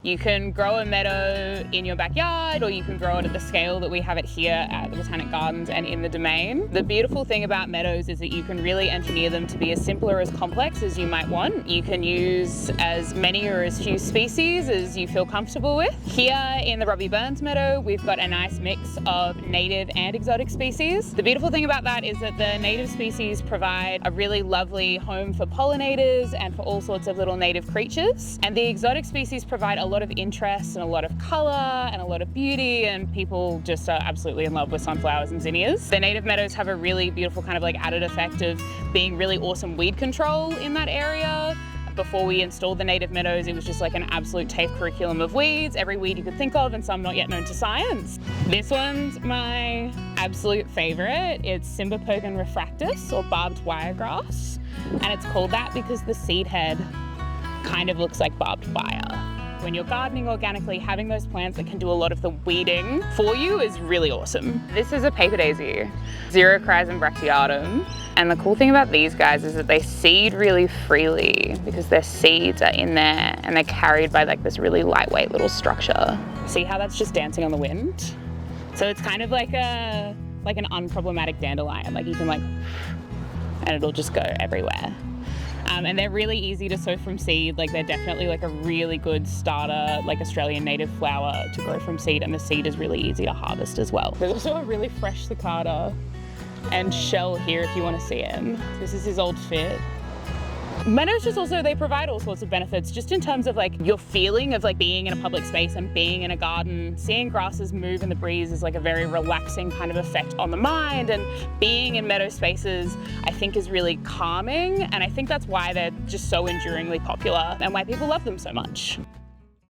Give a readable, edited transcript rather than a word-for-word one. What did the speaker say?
You can grow a meadow in your backyard, or you can grow it at the scale that we have it here at the Botanic Gardens and in the domain. The beautiful thing about meadows is that you can really engineer them to be as simple or as complex as you might want. You can use as many or as few species as you feel comfortable with. Here in the Robbie Burns meadow, we've got a nice mix of native and exotic species. The beautiful thing about that is that the native species provide a really lovely home for pollinators and for all sorts of little native creatures. And the exotic species provide a lot of interest and a lot of colour and a lot of beauty, and people just are absolutely in love with sunflowers and zinnias. The native meadows have a really beautiful kind of like added effect of being really awesome weed control in that area. Before we installed the native meadows, it was just like an absolute TAFE curriculum of weeds, every weed you could think of and some not yet known to science. This one's my absolute favourite. It's Cymbopogon refractus, or barbed wire grass, and it's called that because the seed head kind of looks like barbed wire. When you're gardening organically, having those plants that can do a lot of the weeding for you is really awesome. This is a paper daisy, Xerochrysum bracteatum. And the cool thing about these guys is that they seed really freely because their seeds are in there and they're carried by like this really lightweight little structure. See how that's just dancing on the wind? So it's kind of like an unproblematic dandelion. Like you can and it'll just go everywhere. And they're really easy to sow from seed. Like they're definitely like a really good starter, like Australian native flower to grow from seed, and the seed is really easy to harvest as well. There's also a really fresh cicada and shell here if you want to see him. This is his old fit. Meadows just also, they provide all sorts of benefits just in terms of like your feeling of like being in a public space and being in a garden. Seeing grasses move in the breeze is like a very relaxing kind of effect on the mind, and being in meadow spaces I think is really calming, and I think that's why they're just so enduringly popular and why people love them so much.